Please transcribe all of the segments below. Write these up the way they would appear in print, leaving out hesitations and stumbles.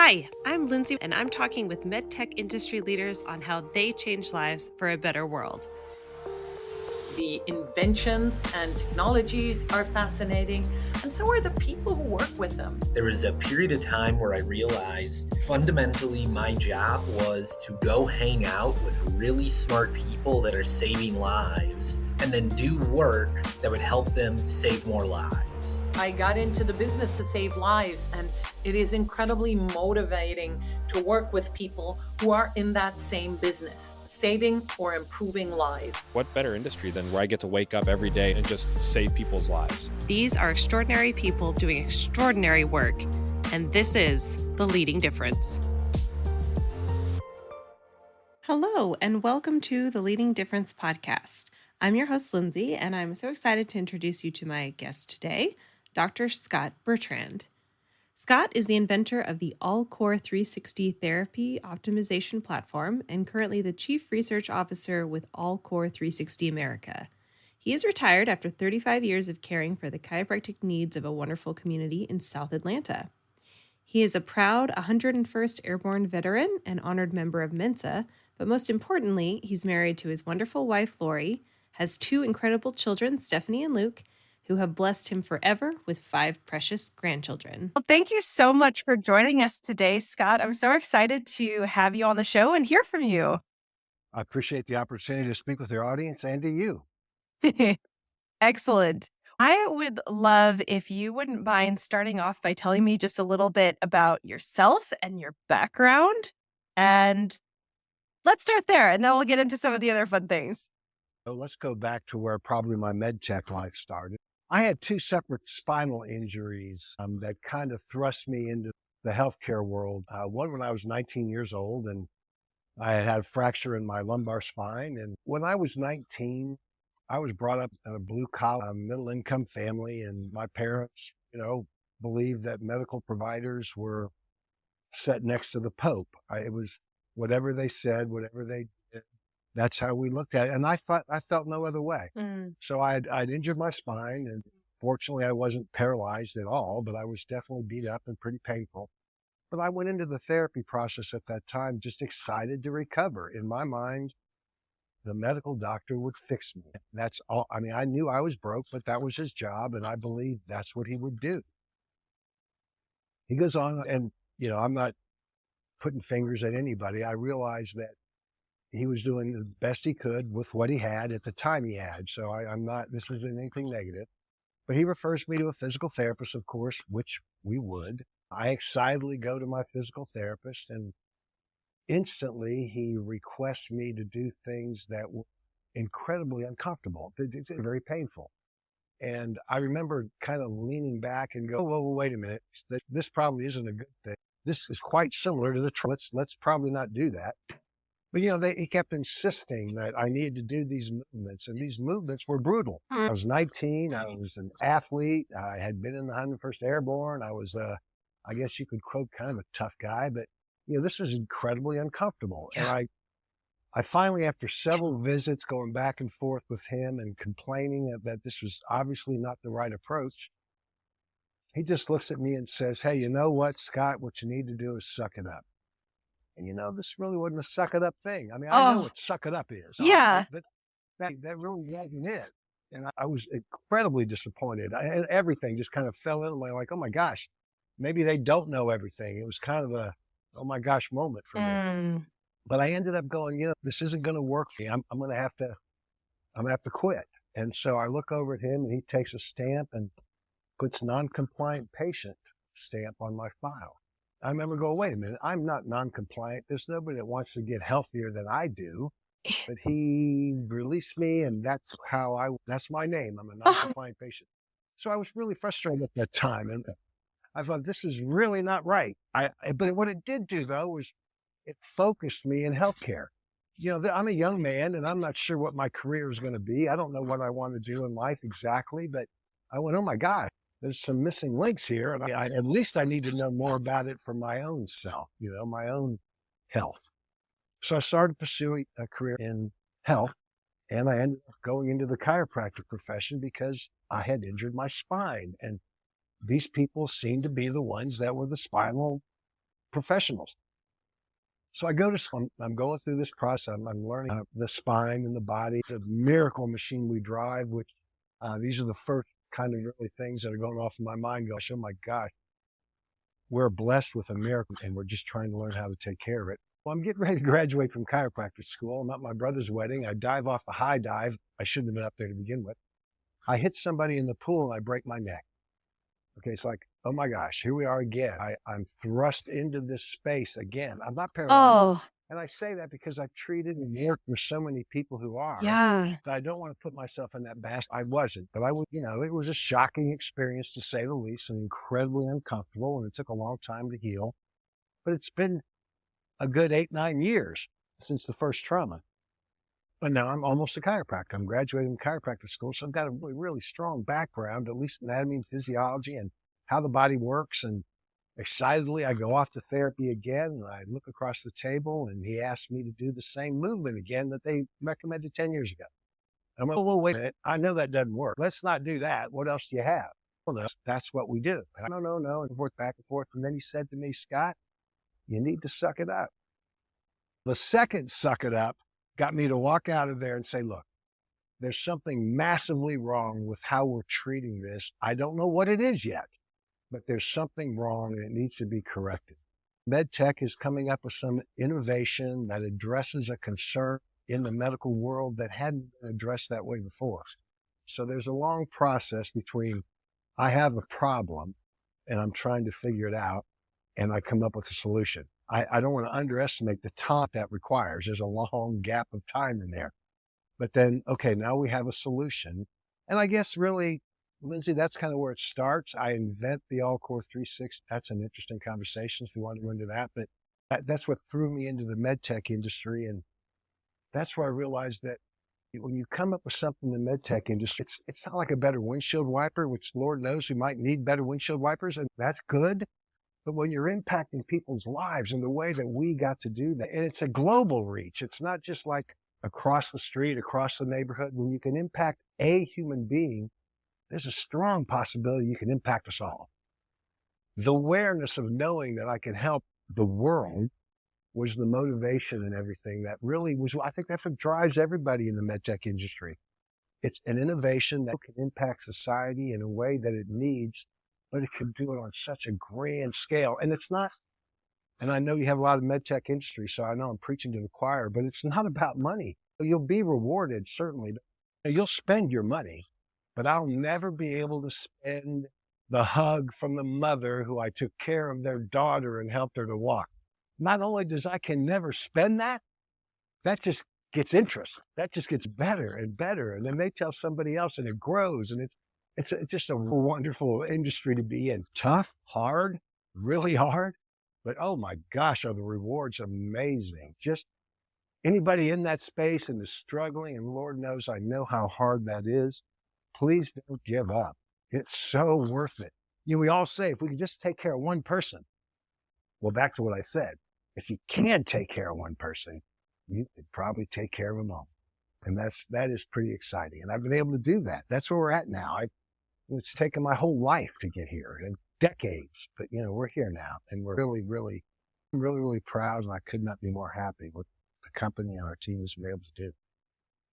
Hi, I'm Lindsay, and I'm talking with Medtech industry leaders on how they change lives for a better world. The inventions and technologies are fascinating, and so are the people who work with them. There was a period of time where I realized fundamentally my job was to go hang out with really smart people that are saving lives and then do work that would help them save more lives. I got into the business to save lives, and it is incredibly motivating to work with people who are in that same business, saving or improving lives. What better industry than where I get to wake up every day and just save people's lives? These are extraordinary people doing extraordinary work, and this is The Leading Difference. Hello, and welcome to The Leading Difference podcast. I'm your host, Lindsay, and I'm so excited to introduce you to my guest today, Dr. Scott Bertrand. Scott is the inventor of the AllCore360 therapy optimization platform and currently the Chief Research Officer with AllCore360 America. He is retired after 35 years of caring for the chiropractic needs of a wonderful community in South Atlanta. He is a proud 101st Airborne veteran and honored member of Mensa, but most importantly, he's married to his wonderful wife, Lori, has two incredible children, Stephanie and Luke, who have blessed him forever with 5 precious grandchildren. Well, thank you so much for joining us today, Scott. I'm so excited to have you on the show and hear from you. I appreciate the opportunity to speak with your audience and to you. Excellent. I would love if you wouldn't mind starting off by telling me just a little bit about yourself and your background. And let's start there, and then we'll get into some of the other fun things. So let's go back to where probably my Medtech life started. I had 2 separate spinal injuries that kind of thrust me into the healthcare world. One when I was 19 years old, and I had a fracture in my lumbar spine. And when I was 19, I was brought up in a blue-collar, middle-income family, and my parents, believed that medical providers were set next to the Pope. It was whatever they said, whatever they did. That's how we looked at it. And I felt no other way. So I'd injured my spine, and fortunately I wasn't paralyzed at all, but I was definitely beat up and pretty painful. But I went into the therapy process at that time just excited to recover. In my mind, the medical doctor would fix me. That's all. I mean, I knew I was broke, but that was his job, and I believed that's what he would do. He goes on, and, I'm not putting fingers at anybody. I realized that he was doing the best he could with what he had at the time he had. So this isn't anything negative. But he refers me to a physical therapist, of course, which we would. I excitedly go to my physical therapist, and instantly he requests me to do things that were incredibly uncomfortable. It's very painful. And I remember kind of leaning back and go, whoa, wait a minute. This probably isn't a good thing. This is quite similar to the let's probably not do that. But, he kept insisting that I needed to do these movements, and these movements were brutal. I was 19. I was an athlete. I had been in the 101st Airborne. I was, I guess you could quote, kind of a tough guy, but, this was incredibly uncomfortable. And I finally, after several visits going back and forth with him and complaining that this was obviously not the right approach, he just looks at me and says, "Hey, you know what, Scott, what you need to do is suck it up." And this really wasn't a suck it up thing. I mean, I know what suck it up is. Yeah. But that really wasn't it. And I was incredibly disappointed. And everything just kind of fell in. Like, oh my gosh, maybe they don't know everything. It was kind of a, oh my gosh moment for me. But I ended up going, this isn't going to work for me. I'm going to have to quit. And so I look over at him, and he takes a stamp and puts non-compliant patient stamp on my file. I remember going, wait a minute, I'm not non-compliant. There's nobody that wants to get healthier than I do. But he released me, and that's my name. I'm a non-compliant patient. So I was really frustrated at that time. And I thought, this is really not right. But what it did do, though, was it focused me in healthcare. I'm a young man, and I'm not sure what my career is going to be. I don't know what I want to do in life exactly, but I went, oh my God, there's some missing links here. And at least I need to know more about it for my own self, my own health. So I started pursuing a career in health, and I ended up going into the chiropractic profession because I had injured my spine. And these people seemed to be the ones that were the spinal professionals. So I go to school, I'm going through this process. I'm learning the spine and the body, the miracle machine we drive, which these are the first kind of really things that are going off in my mind. Gosh, oh my gosh, we're blessed with a miracle and we're just trying to learn how to take care of it. Well, I'm getting ready to graduate from chiropractic school. I'm at my brother's wedding. I dive off a high dive. I shouldn't have been up there to begin with. I hit somebody in the pool and I break my neck. Okay, it's like, oh my gosh, here we are again. I'm thrust into this space again. I'm not paralyzed. Oh, And I say that because I've treated and worked with so many people who are. yeah. That I don't want to put myself in that basket. I wasn't, but I was, it was a shocking experience to say the least and incredibly uncomfortable. And it took a long time to heal. But it's been a good 8-9 years since the first trauma. But now I'm almost a chiropractor. I'm graduating from chiropractic school. So I've got a really, really strong background, at least anatomy and physiology and how the body works. And excitedly, I go off to therapy again. And I look across the table and he asked me to do the same movement again that they recommended 10 years ago. I'm like, well, wait a minute. I know that doesn't work. Let's not do that. What else do you have? Well, no, that's what we do. And no. And forth, back and forth. And then he said to me, Scott, you need to suck it up. The second suck it up got me to walk out of there and say, look, there's something massively wrong with how we're treating this. I don't know what it is yet, but there's something wrong and it needs to be corrected. Medtech is coming up with some innovation that addresses a concern in the medical world that hadn't been addressed that way before. So there's a long process between I have a problem and I'm trying to figure it out and I come up with a solution. I don't want to underestimate the time that requires. There's a long gap of time in there. But then, okay, now we have a solution. And I guess really, Lindsay, that's kind of where it starts. I invent the AllCore360. That's an interesting conversation if you want to go into that. But that's what threw me into the medtech industry. And that's where I realized that when you come up with something in the medtech industry, it's not like a better windshield wiper, which Lord knows we might need better windshield wipers, and that's good. But when you're impacting people's lives in the way that we got to do that, and it's a global reach, it's not just like across the street, across the neighborhood. When you can impact a human being, there's a strong possibility you can impact us all. The awareness of knowing that I can help the world was the motivation and everything that really was, I think that's what drives everybody in the medtech industry. It's an innovation that can impact society in a way that it needs, but it can do it on such a grand scale. And it's not, and I know you have a lot of medtech industry, so I know I'm preaching to the choir, but it's not about money. You'll be rewarded, certainly. You'll spend your money, but I'll never be able to spend the hug from the mother who I took care of their daughter and helped her to walk. Not only I can never spend that, that just gets interest. That just gets better and better. And then they tell somebody else and it grows. And it's just a wonderful industry to be in. Tough, hard, really hard. But oh my gosh, are the rewards amazing. Just anybody in that space and is struggling, and Lord knows I know how hard that is, please don't give up. It's so worth it. We all say, if we could just take care of one person. Well, back to what I said. If you can take care of one person, you could probably take care of them all. And that is pretty exciting. And I've been able to do that. That's where we're at now. It's taken my whole life to get here and decades, but we're here now and we're really, really, really, really proud. And I could not be more happy with the company and our team has been able to do.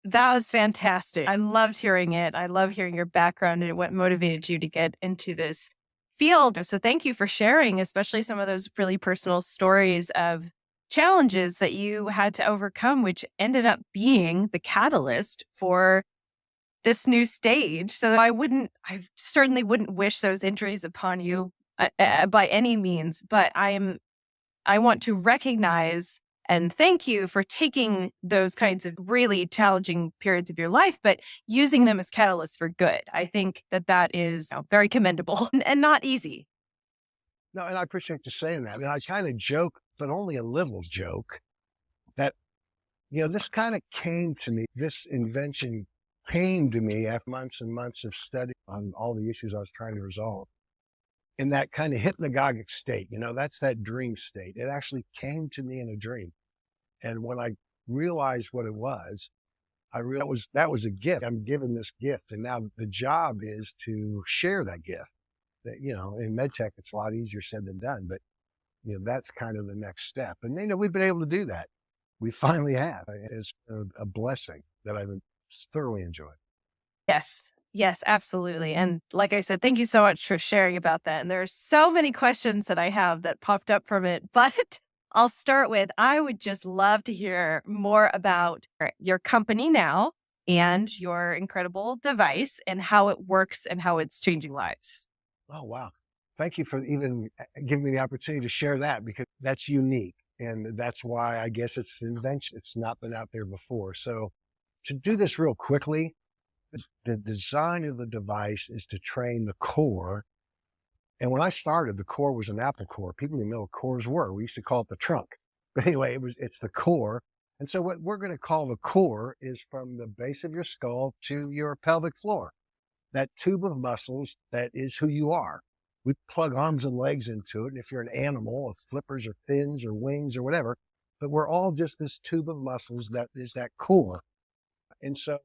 That was fantastic. I loved hearing it. I love hearing your background and what motivated you to get into this field. So thank you for sharing, especially some of those really personal stories of challenges that you had to overcome, which ended up being the catalyst for this new stage. So I certainly wouldn't wish those injuries upon you by any means, but I want to recognize and thank you for taking those kinds of really challenging periods of your life, but using them as catalysts for good. I think that is very commendable and not easy. No, and I appreciate you saying that. And I kind of joke, but only a little joke, that, this kind of came to me, this invention came to me after months and months of study on all the issues I was trying to resolve. In that kind of hypnagogic state, that's that dream state. It actually came to me in a dream. And when I realized what it was, I realized that was a gift. I'm given this gift. And now the job is to share that gift. That, in medtech, it's a lot easier said than done. But, That's kind of the next step. And, we've been able to do that. We finally have. It's a blessing that I've thoroughly enjoyed. Yes. Yes, absolutely. And like I said, thank you so much for sharing about that. And there's so many questions that I have that popped up from it, but I'll start with, I would just love to hear more about your company now and your incredible device and how it works and how it's changing lives. Oh, wow. Thank you for even giving me the opportunity to share that, because that's unique. And that's why I guess it's an invention. It's not been out there before. So to do this real quickly, the design of the device is to train the core. And when I started, the core was an apple core. People didn't know what cores were. We used to call it the trunk. But anyway, it's the core. And so what we're going to call the core is from the base of your skull to your pelvic floor. That tube of muscles, that is who you are. We plug arms and legs into it. And if you're an animal, of flippers or fins or wings or whatever, but we're all just this tube of muscles that is that core. And so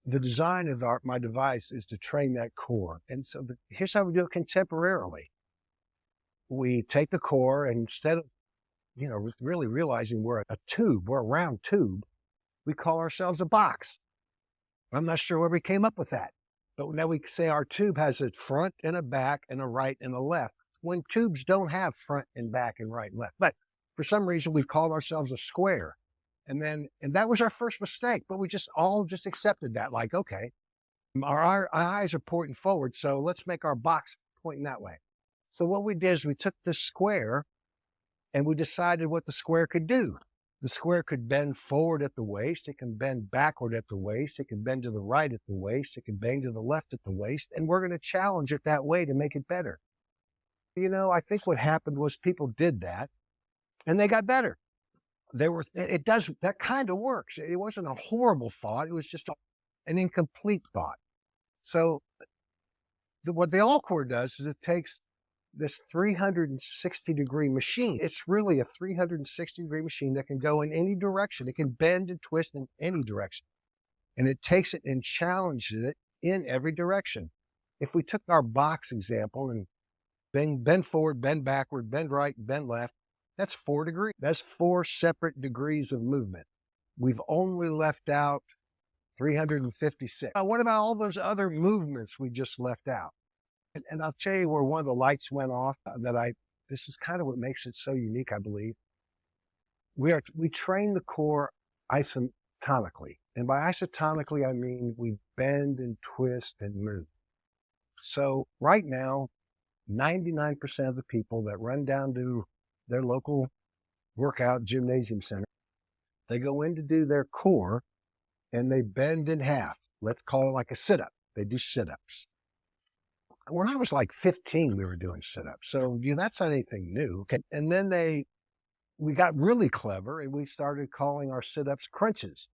the design of my device is to train that core. And so here's how we do it contemporarily. We take the core, and instead of, really realizing we're a tube, we're a round tube, we call ourselves a box. I'm not sure where we came up with that. But now we say our tube has a front and a back and a right and a left, when tubes don't have front and back and right and left. But for some reason, we called ourselves a square. And that was our first mistake, but we all accepted that, like, okay, our eyes are pointing forward, so let's make our box pointing that way. So what we did is we took the square and we decided what the square could do. The square could bend forward at the waist. It can bend backward at the waist. It can bend to the right at the waist. It can bend to the left at the waist. And we're going to challenge it that way to make it better. I think what happened was people did that and they got better. That kind of works. It wasn't a horrible thought. It was just an incomplete thought. So what the AllCore does is it takes this 360-degree machine. It's really a 360-degree machine that can go in any direction. It can bend and twist in any direction. And it takes it and challenges it in every direction. If we took our box example and bend forward, bend backward, bend right, bend left, that's 4 degrees. That's 4 separate degrees of movement. We've only left out 356. Now, what about all those other movements we just left out? And I'll tell you where one of the lights went off this is kind of what makes it so unique, I believe. We train the core isotonically. And by isotonically, I mean we bend and twist and move. So right now, 99% of the people that run down to their local workout gymnasium center, they go in to do their core and they bend in half. Let's call it like a sit-up. They do sit-ups. When I was like 15, we were doing sit-ups. So that's not anything new. Okay. And then we got really clever and we started calling our sit-ups crunches.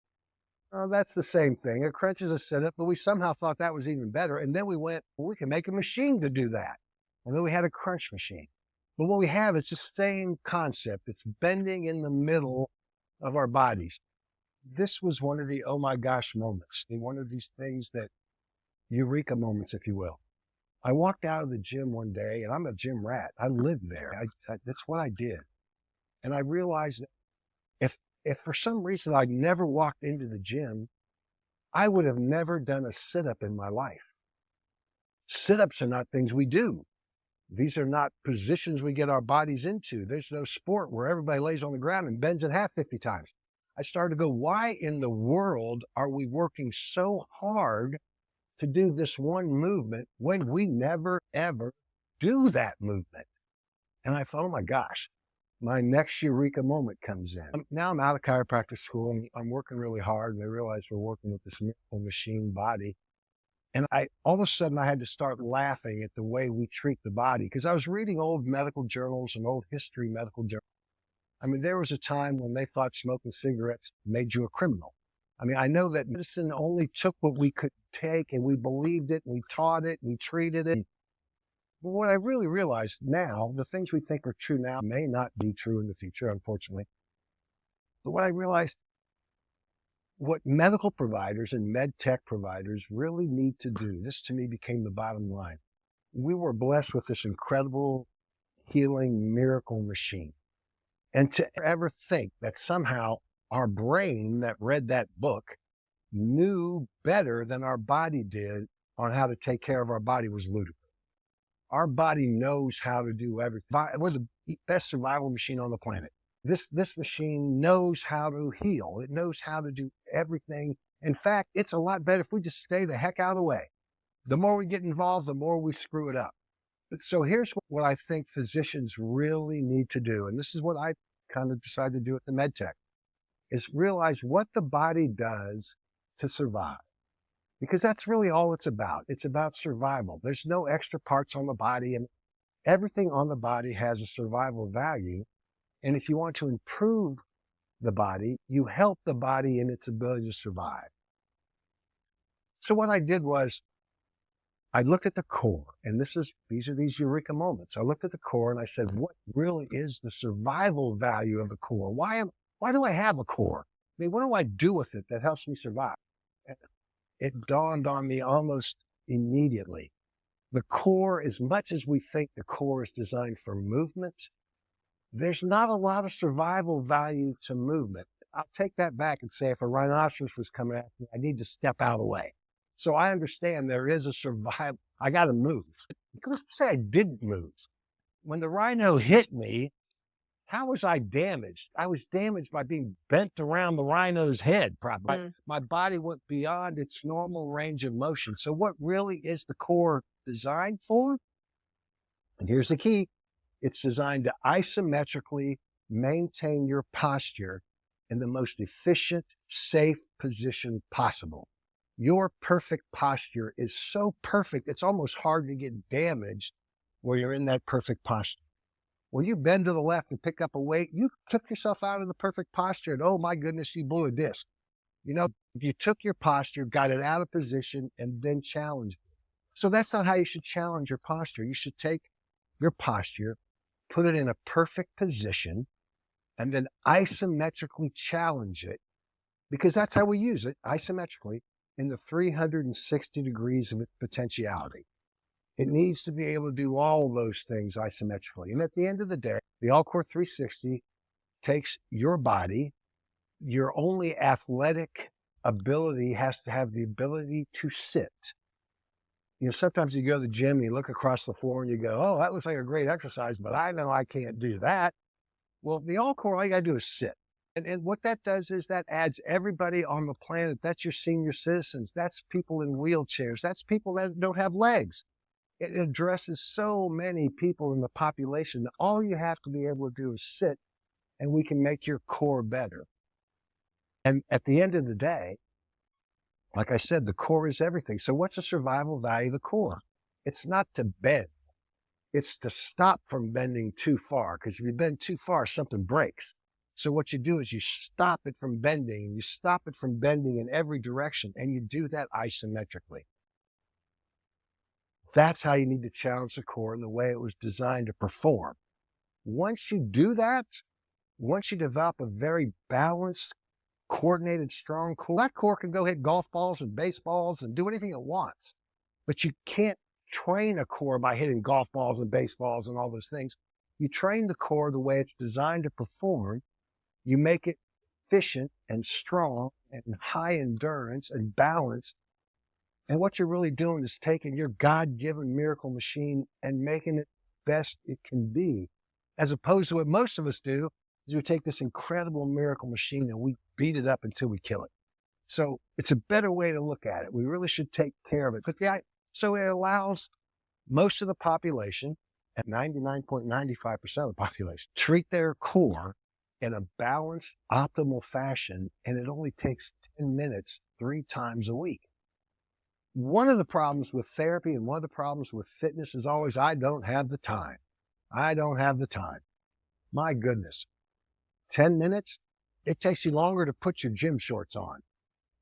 That's the same thing. A crunch is a sit-up, but we somehow thought that was even better. And then we went, well, we can make a machine to do that. And then we had a crunch machine. But what we have is the same concept. It's bending in the middle of our bodies. This was one of the oh my gosh moments. One of these things that eureka moments, if you will. I walked out of the gym one day, and I'm a gym rat. I lived there. That's what I did. And I realized that if for some reason I'd never walked into the gym, I would have never done a sit-up in my life. Sit-ups are not things we do. These are not positions we get our bodies into. There's no sport where everybody lays on the ground and bends in half 50 times. I started to go, why in the world are we working so hard to do this one movement when we never, ever do that movement? And I thought, oh my gosh, my next eureka moment comes in. Now I'm out of chiropractic school and I'm working really hard, and I realize we're working with this miracle machine body. And all of a sudden I had to start laughing at the way we treat the body, because I was reading old medical journals and old history medical journals. I mean, there was a time when they thought smoking cigarettes made you a criminal. I mean, I know that medicine only took what we could take, and we believed it, and we taught it, and we treated it. But what I really realized now, the things we think are true now may not be true in the future, unfortunately. But what I realized, what medical providers and Medtech providers really need to do, this to me became the bottom line. We were blessed with this incredible healing miracle machine. And to ever think that somehow our brain that read that book knew better than our body did on how to take care of our body was ludicrous. Our body knows how to do everything. We're the best survival machine on the planet. This machine knows how to heal. It knows how to do everything. In fact, it's a lot better if we just stay the heck out of the way. The more we get involved, the more we screw it up. So here's what I think physicians really need to do. And this is what I kind of decided to do at the Medtech, is realize what the body does to survive. Because that's really all it's about. It's about survival. There's no extra parts on the body, and everything on the body has a survival value. And if you want to improve the body, you help the body in its ability to survive. So what I did was I looked at the core, and these are these eureka moments. I looked at the core and I said, what really is the survival value of the core? Why do I have a core? I mean, what do I do with it that helps me survive? And it dawned on me almost immediately. The core, as much as we think the core is designed for movement, there's not a lot of survival value to movement. I'll take that back and say if a rhinoceros was coming at me, I need to step out of the way. So I understand there is a survival. I got to move. Let's say I didn't move. When the rhino hit me, how was I damaged? I was damaged by being bent around the rhino's head, probably. My body went beyond its normal range of motion. So what really is the core designed for? And here's the key. It's designed to isometrically maintain your posture in the most efficient, safe position possible. Your perfect posture is so perfect, it's almost hard to get damaged where you're in that perfect posture. When you bend to the left and pick up a weight, you took yourself out of the perfect posture, and oh my goodness, you blew a disc. You know, you took your posture, got it out of position, and then challenged it. So that's not how you should challenge your posture. You should take your posture, put it in a perfect position, and then isometrically challenge it, because that's how we use it, isometrically, in the 360 degrees of its potentiality. It needs to be able to do all those things isometrically. And at the end of the day, the AllCore360 takes your body. Your only athletic ability has to have the ability to sit. You know, sometimes you go to the gym and you look across the floor and you go, oh, that looks like a great exercise, but I know I can't do that. Well, the AllCore, all you got to do is sit. And what that does is that adds everybody on the planet. That's your senior citizens. That's people in wheelchairs. That's people that don't have legs. It addresses so many people in the population that all you have to be able to do is sit, and we can make your core better. And at the end of the day, like I said, the core is everything. So what's the survival value of the core? It's not to bend. It's to stop from bending too far, because if you bend too far, something breaks. So what you do is you stop it from bending, and you stop it from bending in every direction, and you do that isometrically. That's how you need to challenge the core in the way it was designed to perform. Once you do that, once you develop a very balanced, coordinated, strong core, that core can go hit golf balls and baseballs and do anything it wants. But you can't train a core by hitting golf balls and baseballs and all those things. You train the core the way it's designed to perform. You make it efficient and strong and high endurance and balanced. And what you're really doing is taking your God-given miracle machine and making it best it can be, as opposed to what most of us do is we take this incredible miracle machine and we beat it up until we kill it. So it's a better way to look at it. We really should take care of it. So it allows most of the population, at 99.95% of the population, treat their core in a balanced, optimal fashion, and it only takes 10 minutes 3 times a week. One of the problems with therapy and one of the problems with fitness is always, I don't have the time. I don't have the time. My goodness. 10 minutes? It takes you longer to put your gym shorts on.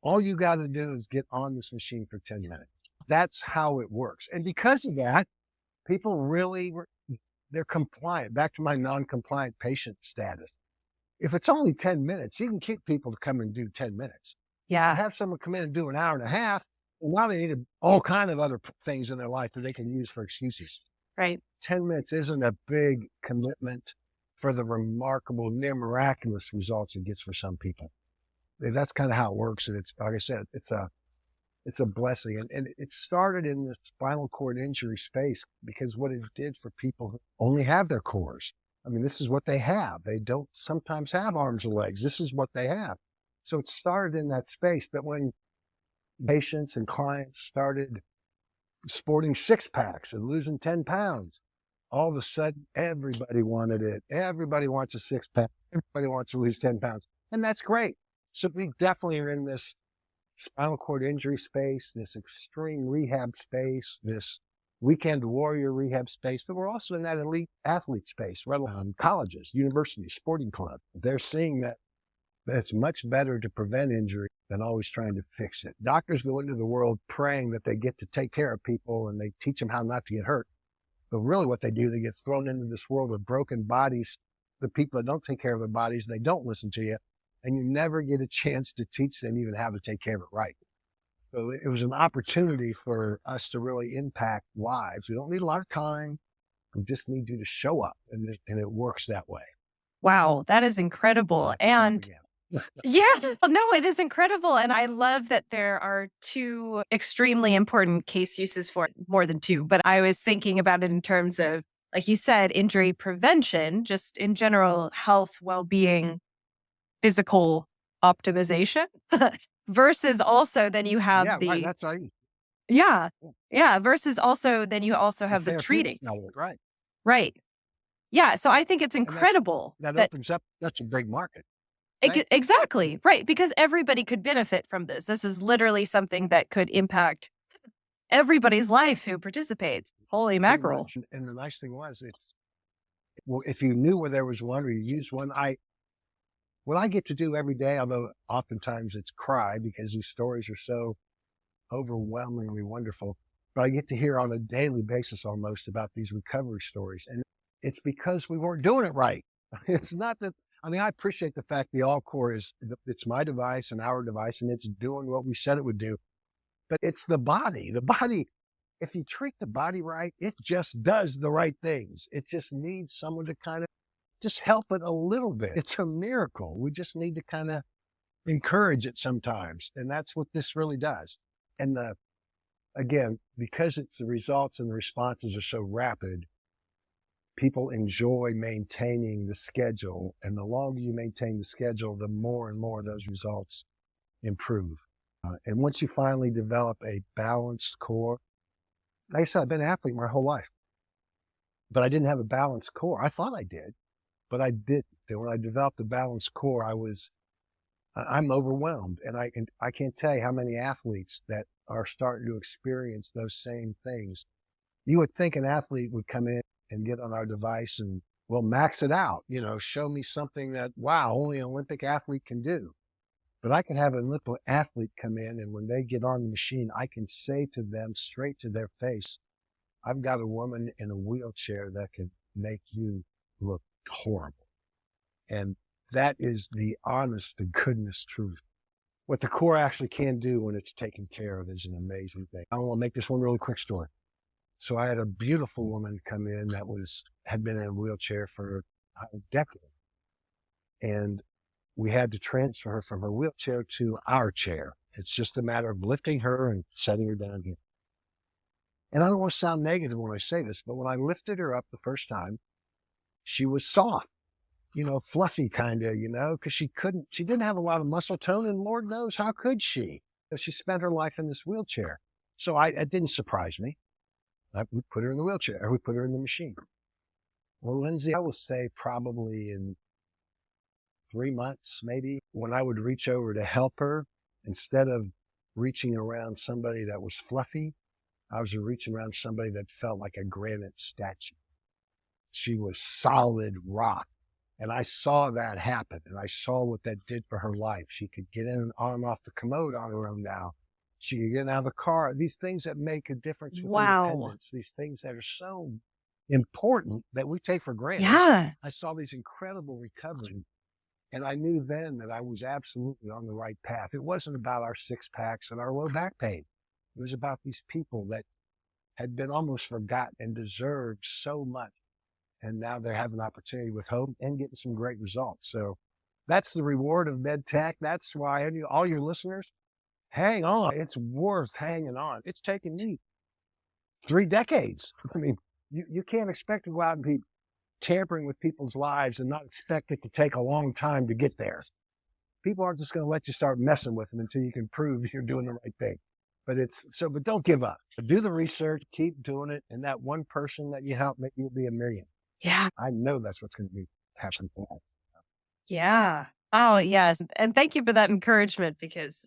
All you got to do is get on this machine for 10 minutes. That's how it works. And because of that, people really, they're compliant. Back to my non-compliant patient status. If it's only 10 minutes, you can keep people to come and do 10 minutes. Yeah. Have someone come in and do an hour and a half. Well, now they need all kind of other things in their life that they can use for excuses. Right. 10 minutes isn't a big commitment for the remarkable, near miraculous results it gets for some people. That's kind of how it works. And it's, like I said, it's a blessing. And it started in the spinal cord injury space because what it did for people who only have their cores. I mean, this is what they have. They don't sometimes have arms or legs. This is what they have. So it started in that space. But when patients and clients started sporting six packs and losing 10 pounds, all of a sudden, everybody wanted it. Everybody wants a six pack. Everybody wants to lose 10 pounds. And that's great. So we definitely are in this spinal cord injury space, this extreme rehab space, this weekend warrior rehab space, but we're also in that elite athlete space, right around colleges, universities, sporting clubs. They're seeing that it's much better to prevent injury than always trying to fix it. Doctors go into the world praying that they get to take care of people and they teach them how not to get hurt. But really what they do, they get thrown into this world of broken bodies. The people that don't take care of their bodies, they don't listen to you, and you never get a chance to teach them even how to take care of it right. So it was an opportunity for us to really impact lives. We don't need a lot of time. We just need you to show up, and it works that way. Wow, that is incredible. And yeah, no, it is incredible. And I love that there are two extremely important case uses for it, more than two. But I was thinking about it in terms of, like you said, injury prevention, just in general, health, well-being, physical optimization versus also then you have right, that's right. Versus also then you also have the treating. Right. Right. Yeah. So I think it's incredible. That opens up, that's a big market. Right? Exactly. Right. Because everybody could benefit from this. This is literally something that could impact everybody's life who participates. Holy mackerel. And the nice thing was if you knew where there was one or you used one, what I get to do every day, although oftentimes it's cry because these stories are so overwhelmingly wonderful, but I get to hear on a daily basis almost about these recovery stories. And it's because we weren't doing it right. It's not that, I appreciate the fact the AllCore it's my device and our device, and it's doing what we said it would do, but it's the body. The body, if you treat the body right, it just does the right things. It just needs someone to kind of just help it a little bit. It's a miracle. We just need to kind of encourage it sometimes. And that's what this really does. And again, because the results and the responses are so rapid, people enjoy maintaining the schedule. And the longer you maintain the schedule, the more and more those results improve. And once you finally develop a balanced core, like I said, I've been an athlete my whole life, but I didn't have a balanced core. I thought I did. But I didn't. And when I developed a balanced core, I'm overwhelmed. And I can't tell you how many athletes that are starting to experience those same things. You would think an athlete would come in and get on our device and, well, max it out, show me something that, wow, only an Olympic athlete can do. But I can have an Olympic athlete come in, and when they get on the machine, I can say to them straight to their face, I've got a woman in a wheelchair that can make you look horrible. And that is the honest to goodness truth. What the core actually can do when it's taken care of is an amazing thing. I want to make this one really quick story. So I had a beautiful woman come in that had been in a wheelchair for a decade. And we had to transfer her from her wheelchair to our chair. It's just a matter of lifting her and setting her down here. And I don't want to sound negative when I say this, but when I lifted her up the first time, she was soft, fluffy kind of, because she didn't have a lot of muscle tone, and Lord knows how could she? Because she spent her life in this wheelchair. So it didn't surprise me. We put her in the wheelchair, or we put her in the machine. Well, Lindsay, I will say probably in 3 months, maybe, when I would reach over to help her, instead of reaching around somebody that was fluffy, I was reaching around somebody that felt like a granite statue. She was solid rock. And I saw that happen, and I saw what that did for her life. She could get in and on off the commode on her own now. She could get out of the car. These things that make a difference with independence, these things that are so important that we take for granted. Yeah. I saw these incredible recovery, and I knew then that I was absolutely on the right path. It wasn't about our six packs and our low back pain. It was about these people that had been almost forgotten and deserved so much. And now they're having an opportunity with hope and getting some great results. So that's the reward of Medtech. That's why all your listeners, hang on. It's worth hanging on. It's taken me 3 decades. I mean, you can't expect to go out and be tampering with people's lives and not expect it to take a long time to get there. People aren't just going to let you start messing with them until you can prove you're doing the right thing. But don't give up. Do the research, keep doing it. And that one person that you help, maybe you'll be a million. Yeah. I know that's what's going to be happening. Yeah. Oh, yes. And thank you for that encouragement because,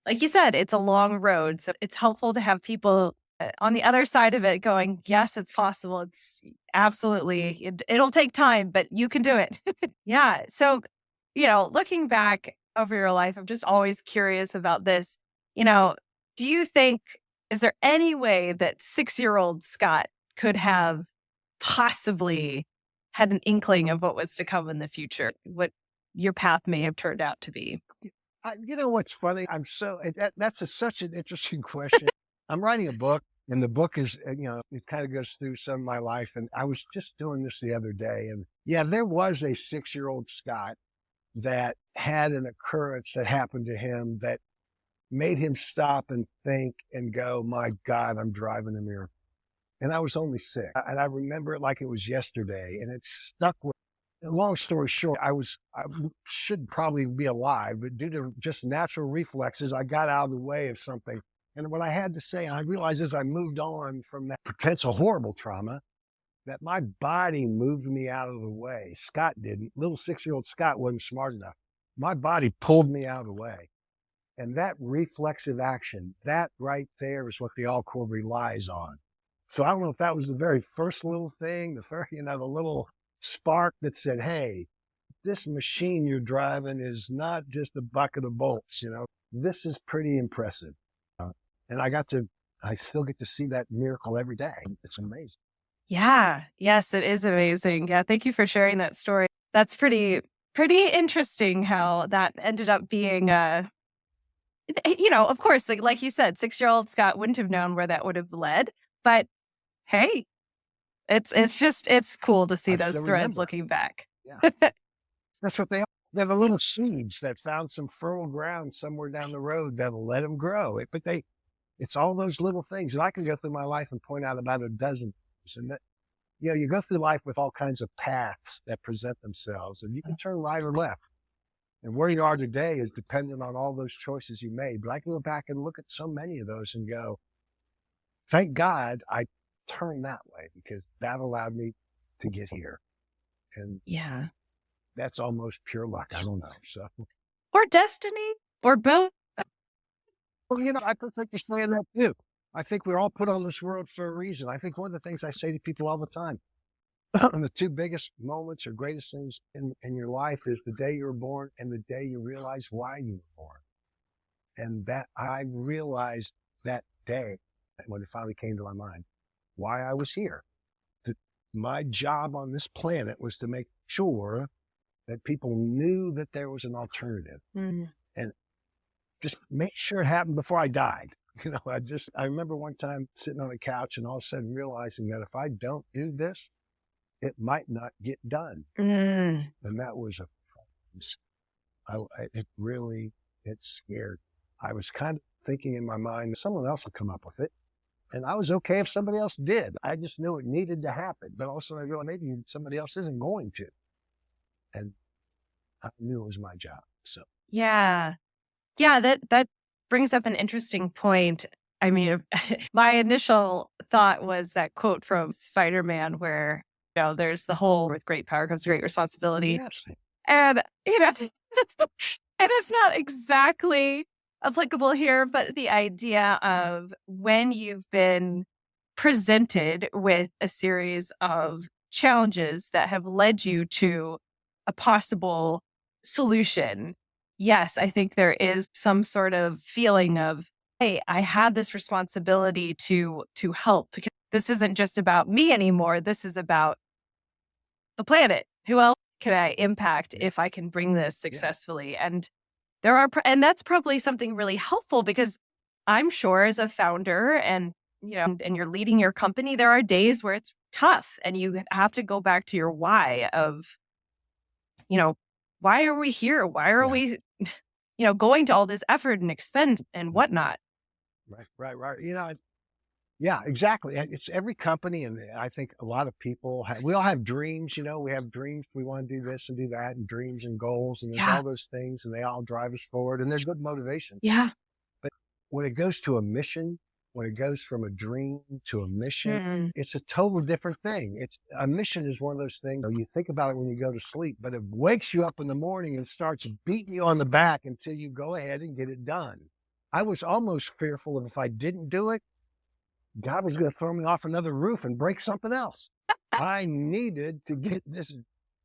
like you said, it's a long road. So it's helpful to have people on the other side of it going, yes, it's possible. It's absolutely, it'll take time, but you can do it. Yeah. So, looking back over your life, I'm just always curious about this. Do you think, is there any way that 6-year-old Scott could have possibly had an inkling of what was to come in the future, what your path may have turned out to be? You know what's funny? That's such an interesting question. I'm writing a book, and the book is, it kind of goes through some of my life. And I was just doing this the other day. And yeah, there was a 6-year-old Scott that had an occurrence that happened to him that made him stop and think and go, my God, I'm driving a miracle. And I was only 6. And I remember it like it was yesterday. And it stuck with me. Long story short, I should probably be alive, but due to just natural reflexes, I got out of the way of something. And what I had to say, I realized as I moved on from that potential horrible trauma, that my body moved me out of the way. Scott didn't. Little 6-year-old Scott wasn't smart enough. My body pulled me out of the way. And that reflexive action, that right there is what the AllCore relies on. So I don't know if that was the very first little thing, the little spark that said, hey, this machine you're driving is not just a bucket of bolts, this is pretty impressive. And I still get to see that miracle every day. It's amazing. Yeah. Yes, it is amazing. Yeah. Thank you for sharing that story. That's pretty interesting how that ended up being, of course, like you said, 6-year-old Scott wouldn't have known where that would have led, but hey, it's cool to see those threads looking back. Yeah. That's what they are. They're the little seeds that found some fertile ground somewhere down the road that'll let them grow. It's all those little things. And I can go through my life and point out about a dozen. And that, you go through life with all kinds of paths that present themselves, and you can turn right or left. And where you are today is dependent on all those choices you made. But I can go back and look at so many of those and go, thank God I turned that way because that allowed me to get here. And yeah, that's almost pure luck. I don't know. So, or destiny or both. Well, I think you're saying that too. I think we're all put on this world for a reason. I think one of the things I say to people all the time, and the 2 biggest moments or greatest things in your life is the day you were born and the day you realize why you were born. And that I realized that day when it finally came to my mind, why I was here. That my job on this planet was to make sure that people knew that there was an alternative. Mm-hmm. And just make sure it happened before I died. I remember one time sitting on a couch and all of a sudden realizing that if I don't do this, it might not get done. Mm. And that was it scared. I was kind of thinking in my mind, someone else will come up with it. And I was okay if somebody else did. I just knew it needed to happen. But also I realized maybe somebody else isn't going to. And I knew it was my job. So yeah. Yeah, that brings up an interesting point. I mean, my initial thought was that quote from Spider-Man where, there's the whole with great power comes great responsibility. Yes. And, and it's not exactly applicable here, but the idea of when you've been presented with a series of challenges that have led you to a possible solution. Yes, I think there is some sort of feeling of, hey, I have this responsibility to help because this isn't just about me anymore. This is about the planet. Who else can I impact if I can bring this successfully? Yeah. And that's probably something really helpful because I'm sure as a founder and and you're leading your company, there are days where it's tough and you have to go back to your why of, why are we here? Why are we, going to all this effort and expense and whatnot? Right. Yeah, exactly. And it's every company. And I think a lot of people we all have dreams, we have dreams. We want to do this and do that, and dreams and goals. And there's all those things, and they all drive us forward, and there's good motivation. Yeah. But when it goes to a mission, when it goes from a dream to a mission, it's a total different thing. A mission is one of those things, you think about it when you go to sleep, but it wakes you up in the morning and starts beating you on the back until you go ahead and get it done. I was almost fearful of if I didn't do it, God was going to throw me off another roof and break something else. I needed to get this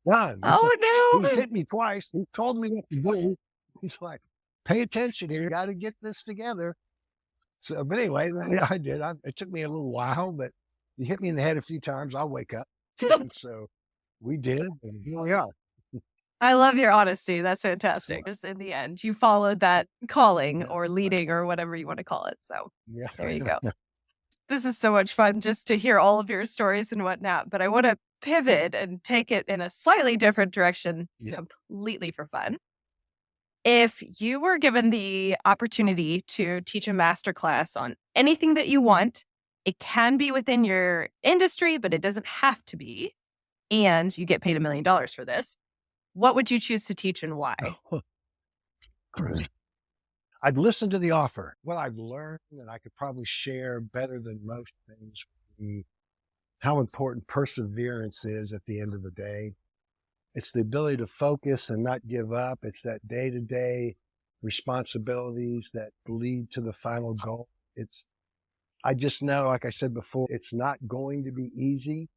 done. Oh, no. He's hit me twice. He told me what to do. He's like, pay attention here. You got to get this together. So, but anyway, I did. It took me a little while, but you hit me in the head a few times, I'll wake up. And so we did, and here we are. I love your honesty. That's fantastic. Just in the end, you followed that calling or leading or whatever you want to call it. So there you go. This is so much fun just to hear all of your stories and whatnot, but I want to pivot and take it in a slightly different direction, completely for fun. If you were given the opportunity to teach a masterclass on anything that you want, it can be within your industry, but it doesn't have to be, and you get paid $1 million for this, what would you choose to teach and why? I'd listen to the offer. What I've learned, and I could probably share better than most things, how important perseverance is at the end of the day. It's the ability to focus and not give up. It's that day-to-day responsibilities that lead to the final goal. I just know, like I said before, it's not going to be easy.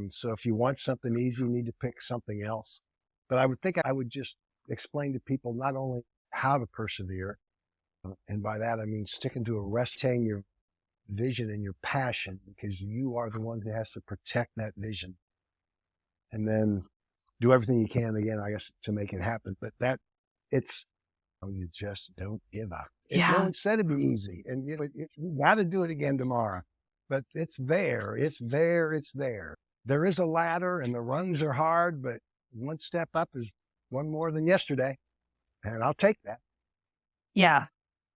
So if you want something easy, you need to pick something else. But I would think I would just explain to people not only how to persevere, and by that I mean sticking to retaining your vision and your passion, because you are the one who has to protect that vision. And then do everything you can, again, I guess, to make it happen. But you just don't give up. No one said it'd be easy. And you got to do it again tomorrow. But it's there. There is a ladder, and the runs are hard, but one step up is one more than yesterday. And I'll take that. Yeah.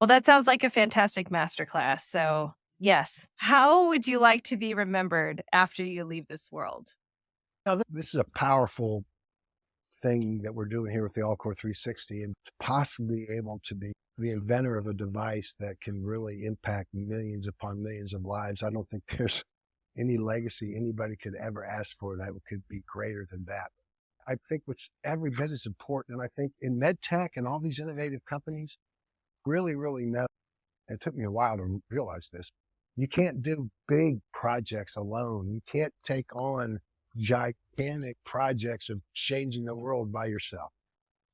Well, that sounds like a fantastic masterclass. So yes. How would you like to be remembered after you leave this world? Now, this is a powerful thing that we're doing here with the AllCore360, and possibly able to be the inventor of a device that can really impact millions upon millions of lives. I don't think there's any legacy anybody could ever ask for that could be greater than that. I think what's every bit as important, and I think in Medtech and all these innovative companies really, really know, it took me a while to realize this, you can't do big projects alone. You can't take on gigantic projects of changing the world by yourself.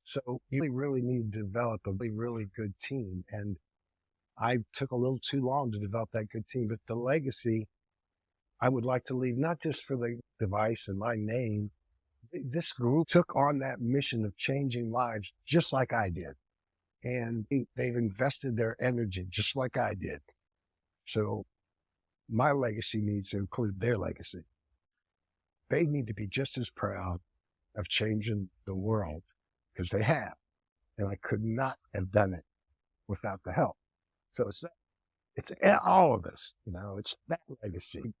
So you really need to develop a really good team. And I took a little too long to develop that good team, but the legacy I would like to leave, not just for the device and my name. This group took on that mission of changing lives just like I did. And they've invested their energy just like I did. So my legacy needs to include their legacy. They need to be just as proud of changing the world, because they have. And I could not have done it without the help. So it's all of us, it's that legacy.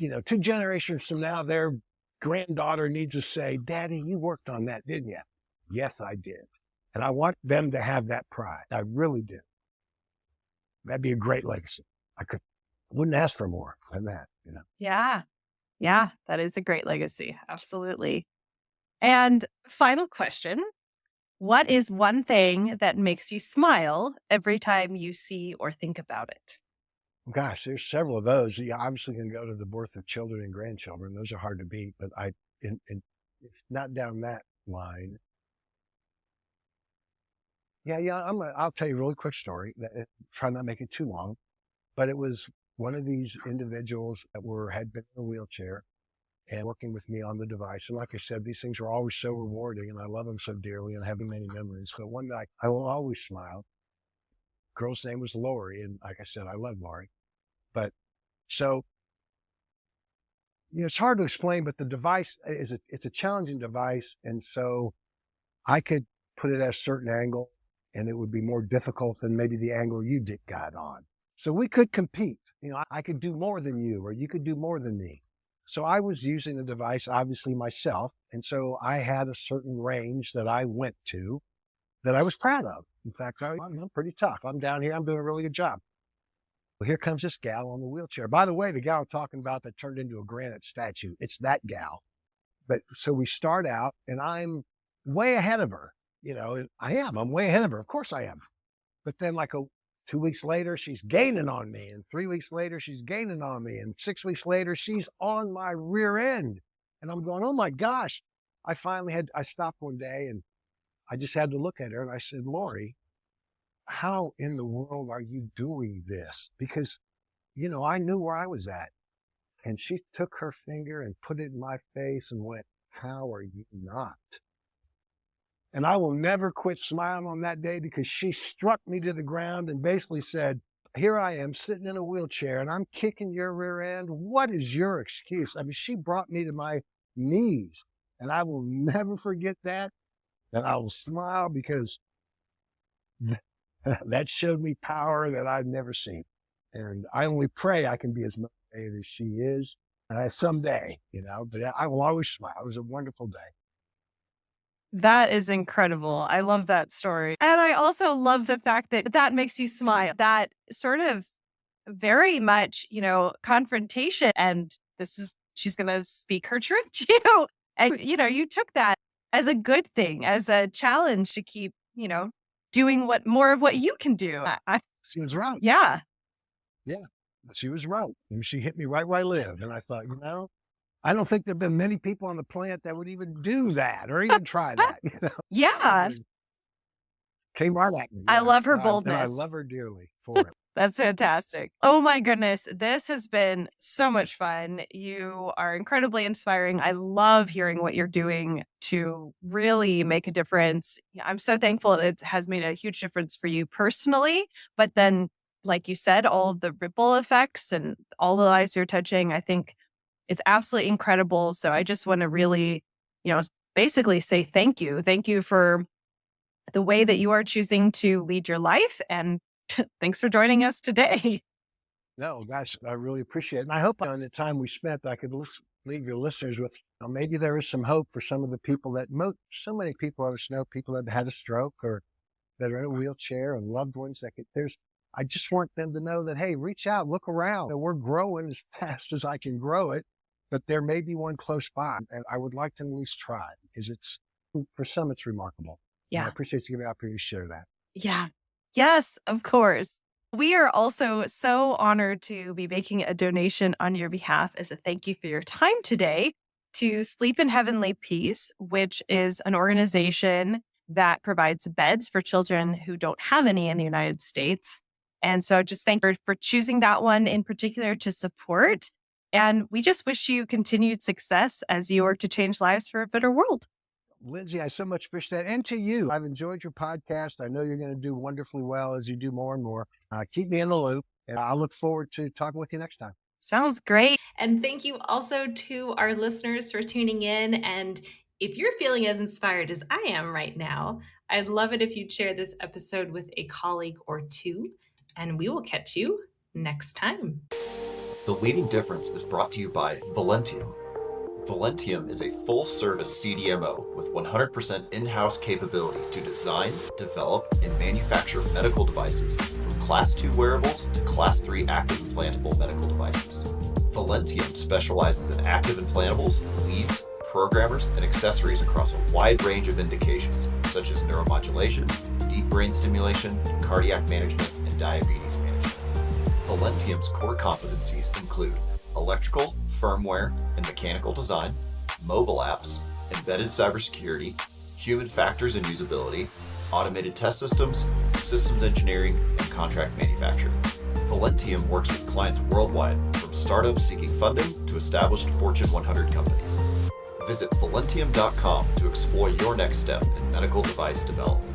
2 generations from now, their granddaughter needs to say, Daddy, you worked on that, didn't you? Yes, I did. And I want them to have that pride. I really do. That'd be a great legacy. I wouldn't ask for more than that, Yeah, that is a great legacy. Absolutely. And final question, what is one thing that makes you smile every time you see or think about it? Gosh, there's several of those. You obviously can go to the birth of children and grandchildren. Those are hard to beat, but it's not down that line. I'll tell you a really quick story. Try not to make it too long, but it was one of these individuals that had been in a wheelchair and working with me on the device. And like I said, these things are always so rewarding, and I love them so dearly and have many memories. But one night, I will always smile. Girl's name was Lori, and like I said, I love Lori. But so, it's hard to explain, but the device it's a challenging device. And so I could put it at a certain angle and it would be more difficult than maybe the angle you got on. So we could compete. I could do more than you, or you could do more than me. So I was using the device, obviously myself. And so I had a certain range that I went to that I was proud of. In fact, I'm pretty tough. I'm down here. I'm doing a really good job. Well, here comes this gal on the wheelchair. By the way, the gal I'm talking about that turned into a granite statue, it's that gal. But so we start out and I'm way ahead of her. I'm way ahead of her. Of course I am. But then 2 weeks later, she's gaining on me. And 3 weeks later, she's gaining on me. And 6 weeks later, she's on my rear end. And I'm going, oh my gosh. I stopped one day and I just had to look at her and I said, Lori, how in the world are you doing this? Because, I knew where I was at. And she took her finger and put it in my face and went, how are you not? And I will never quit smiling on that day because she struck me to the ground and basically said, here I am sitting in a wheelchair and I'm kicking your rear end. What is your excuse? I mean, she brought me to my knees and I will never forget that. And I will smile because that showed me power that I've never seen. And I only pray I can be as motivated as she is someday, but I will always smile. It was a wonderful day. That is incredible. I love that story. And I also love the fact that makes you smile. That sort of very much, confrontation. And she's going to speak her truth to you. And, you took that as a good thing, as a challenge to keep, doing more of what you can do. She was right. Yeah. Yeah, she was right. And she hit me right where I live. And I thought, I don't think there've been many people on the planet that would even do that or even try that. Yeah. Came right at me. I love her boldness. And I love her dearly for it. That's fantastic. Oh my goodness. This has been so much fun. You are incredibly inspiring. I love hearing what you're doing to really make a difference. I'm so thankful it has made a huge difference for you personally, but then, like you said, all of the ripple effects and all the lives you're touching, I think it's absolutely incredible. So I just want to really, basically say thank you. Thank you for the way that you are choosing to lead your life. And thanks for joining us today. No, guys, I really appreciate it. And I hope on the time we spent, I could leave your listeners with, maybe there is some hope for some of the people so many people I know, people that had a stroke or that are in a wheelchair and loved ones I just want them to know that, hey, reach out, look around. We're growing as fast as I can grow it, but there may be one close by. And I would like to at least try because for some, it's remarkable. Yeah. And I appreciate you giving me the opportunity to share that. Yeah. Yes, of course. We are also so honored to be making a donation on your behalf as a thank you for your time today to Sleep in Heavenly Peace, which is an organization that provides beds for children who don't have any in the United States. And so just thank you for choosing that one in particular to support. And we just wish you continued success as you work to change lives for a better world. Lindsay, I so much appreciate that. And to you, I've enjoyed your podcast. I know you're going to do wonderfully well as you do more and more. Keep me in the loop. And I look forward to talking with you next time. Sounds great. And thank you also to our listeners for tuning in. And if you're feeling as inspired as I am right now, I'd love it if you'd share this episode with a colleague or two. And we will catch you next time. The Leading Difference is brought to you by Valentium. Valentium is a full-service CDMO with 100% in-house capability to design, develop, and manufacture medical devices from Class 2 wearables to Class 3 active implantable medical devices. Valentium specializes in active implantables, leads, programmers, and accessories across a wide range of indications, such as neuromodulation, deep brain stimulation, cardiac management, and diabetes management. Valentium's core competencies include electrical, firmware, and mechanical design, mobile apps, embedded cybersecurity, human factors and usability, automated test systems, systems engineering, and contract manufacturing. Valentium works with clients worldwide, from startups seeking funding to established Fortune 100 companies. Visit Valentium.com to explore your next step in medical device development.